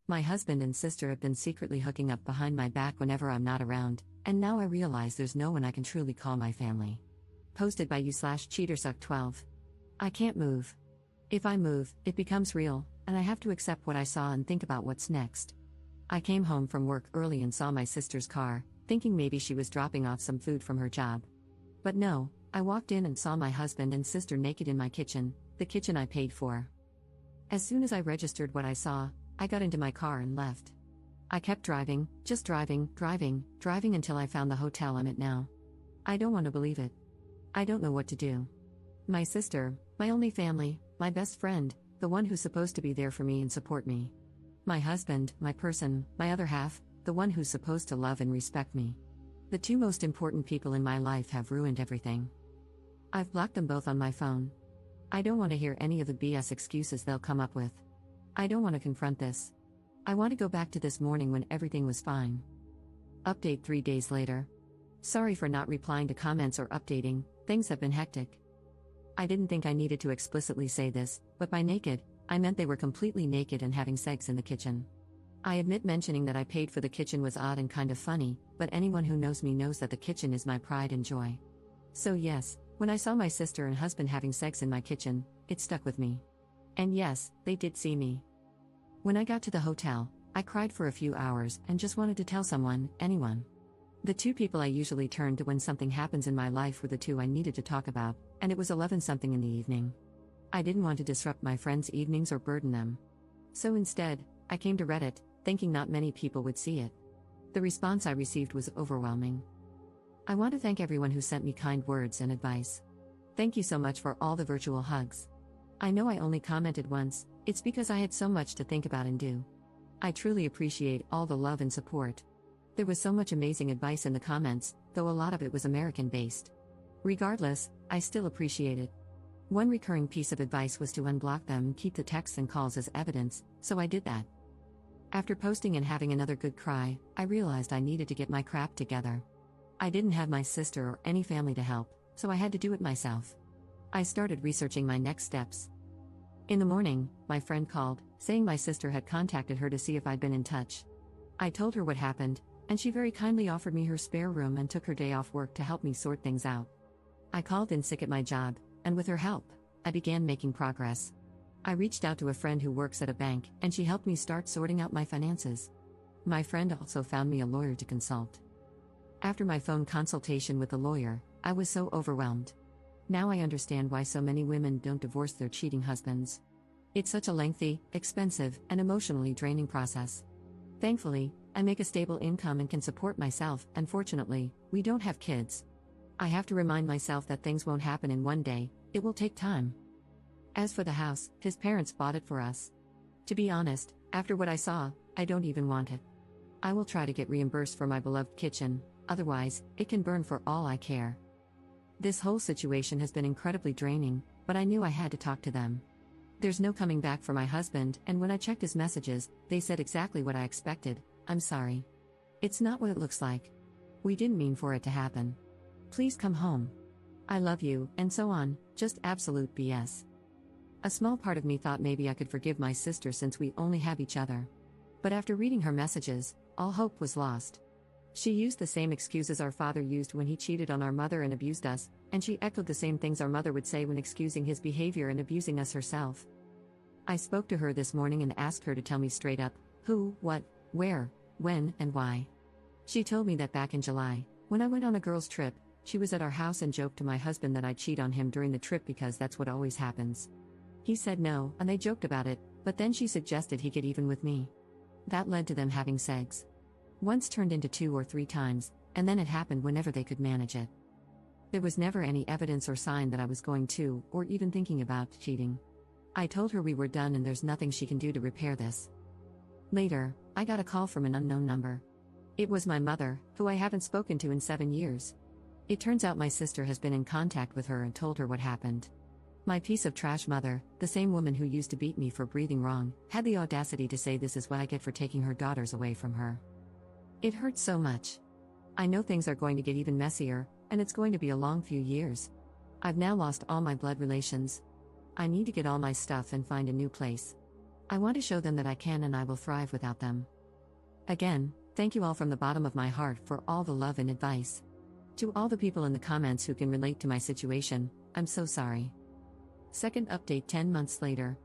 My husband and sister have been secretly hooking up behind my back whenever I'm not around, and now I realize there's no one I can truly call my family. Posted by you/cheatersuck12. I can't move. If I move, it becomes real, and I have to accept what I saw and think about what's next. I came home from work early and saw my sister's car, thinking maybe she was dropping off some food from her job. But no, I walked in and saw my husband and sister naked in my kitchen, the kitchen I paid for. As soon as I registered what I saw, I got into my car and left. I kept driving, just driving until I found the hotel I'm at now. I don't want to believe it. I don't know what to do. My sister, my only family, my best friend, the one who's supposed to be there for me and support me. My husband, my person, my other half, the one who's supposed to love and respect me. The two most important people in my life have ruined everything. I've blocked them both on my phone. I don't want to hear any of the BS excuses they'll come up with. I don't want to confront this. I want to go back to this morning when everything was fine. Update 3 days later. Sorry for not replying to comments or updating, things have been hectic. I didn't think I needed to explicitly say this, but by naked, I meant they were completely naked and having sex in the kitchen. I admit mentioning that I paid for the kitchen was odd and kind of funny, but anyone who knows me knows that the kitchen is my pride and joy. So yes, when I saw my sister and husband having sex in my kitchen, it stuck with me. And yes, they did see me. When I got to the hotel, I cried for a few hours and just wanted to tell someone, anyone. The two people I usually turn to when something happens in my life were the two I needed to talk about, and it was 11-something in the evening. I didn't want to disrupt my friends' evenings or burden them. So instead, I came to Reddit, thinking not many people would see it. The response I received was overwhelming. I want to thank everyone who sent me kind words and advice. Thank you so much for all the virtual hugs. I know I only commented once, it's because I had so much to think about and do. I truly appreciate all the love and support. There was so much amazing advice in the comments, though a lot of it was American-based. Regardless, I still appreciate it. One recurring piece of advice was to unblock them and keep the texts and calls as evidence, so I did that. After posting and having another good cry, I realized I needed to get my crap together. I didn't have my sister or any family to help, so I had to do it myself. I started researching my next steps. In the morning, my friend called, saying my sister had contacted her to see if I'd been in touch. I told her what happened, and she very kindly offered me her spare room and took her day off work to help me sort things out. I called in sick at my job, and with her help, I began making progress. I reached out to a friend who works at a bank, and she helped me start sorting out my finances. My friend also found me a lawyer to consult. After my phone consultation with the lawyer, I was so overwhelmed. Now I understand why so many women don't divorce their cheating husbands. It's such a lengthy, expensive, and emotionally draining process. Thankfully, I make a stable income and can support myself, and fortunately, we don't have kids. I have to remind myself that things won't happen in one day, it will take time. As for the house, his parents bought it for us. To be honest, after what I saw, I don't even want it. I will try to get reimbursed for my beloved kitchen, otherwise, it can burn for all I care. This whole situation has been incredibly draining, but I knew I had to talk to them. There's no coming back for my husband, and when I checked his messages, they said exactly what I expected. I'm sorry. It's not what it looks like. We didn't mean for it to happen. Please come home. I love you, and so on, just absolute BS. A small part of me thought maybe I could forgive my sister since we only have each other. But after reading her messages, all hope was lost. She used the same excuses our father used when he cheated on our mother and abused us, and she echoed the same things our mother would say when excusing his behavior and abusing us herself. I spoke to her this morning and asked her to tell me straight up, who, what, where, when, and why. She told me that back in July, when I went on a girls' trip, she was at our house and joked to my husband that I'd cheat on him during the trip because that's what always happens. He said no, and they joked about it, but then she suggested he get even with me. That led to them having sex. Once turned into 2 or 3 times, and then it happened whenever they could manage it. There was never any evidence or sign that I was going to, or even thinking about, cheating. I told her we were done and there's nothing she can do to repair this. Later, I got a call from an unknown number. It was my mother, who I haven't spoken to in 7 years. It turns out my sister has been in contact with her and told her what happened. My piece of trash mother, the same woman who used to beat me for breathing wrong, had the audacity to say this is what I get for taking her daughters away from her. It hurts so much. I know things are going to get even messier, and it's going to be a long few years. I've now lost all my blood relations. I need to get all my stuff and find a new place. I want to show them that I can and I will thrive without them. Again, thank you all from the bottom of my heart for all the love and advice. To all the people in the comments who can relate to my situation, I'm so sorry. Second update 10 months later.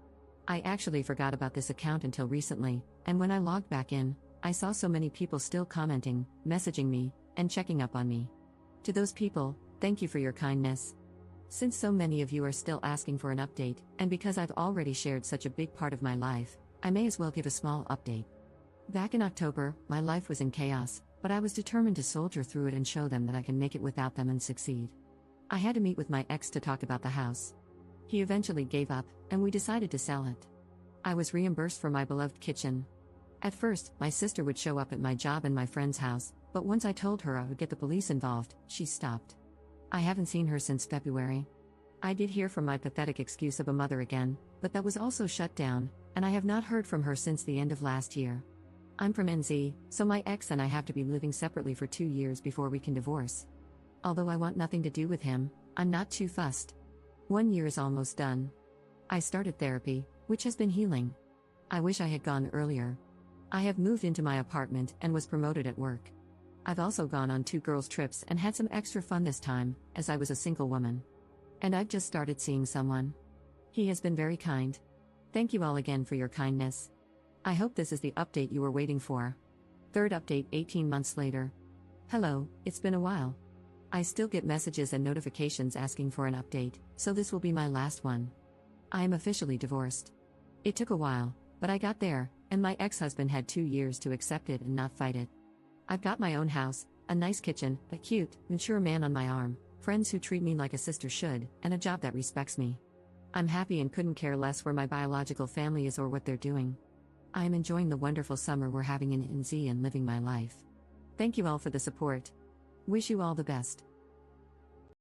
I actually forgot about this account until recently, and when I logged back in, I saw so many people still commenting, messaging me, and checking up on me. To those people, thank you for your kindness. Since so many of you are still asking for an update, and because I've already shared such a big part of my life, I may as well give a small update. Back in October, my life was in chaos, but I was determined to soldier through it and show them that I can make it without them and succeed. I had to meet with my ex to talk about the house. He eventually gave up, and we decided to sell it. I was reimbursed for my beloved kitchen. At first, my sister would show up at my job and my friend's house, but once I told her I would get the police involved, she stopped. I haven't seen her since February. I did hear from my pathetic excuse of a mother again, but that was also shut down, and I have not heard from her since the end of last year. I'm from NZ, so my ex and I have to be living separately for 2 years before we can divorce. Although I want nothing to do with him, I'm not too fussed. 1 year is almost done. I started therapy, which has been healing. I wish I had gone earlier. I have moved into my apartment and was promoted at work. I've also gone on 2 girls' trips and had some extra fun this time, as I was a single woman. And I've just started seeing someone. He has been very kind. Thank you all again for your kindness. I hope this is the update you were waiting for. Third update 18 months later. Hello, it's been a while. I still get messages and notifications asking for an update, so this will be my last one. I am officially divorced. It took a while, but I got there, and my ex-husband had 2 years to accept it and not fight it. I've got my own house, a nice kitchen, a cute, mature man on my arm, friends who treat me like a sister should, and a job that respects me. I'm happy and couldn't care less where my biological family is or what they're doing. I am enjoying the wonderful summer we're having in NZ and living my life. Thank you all for the support. Wish you all the best.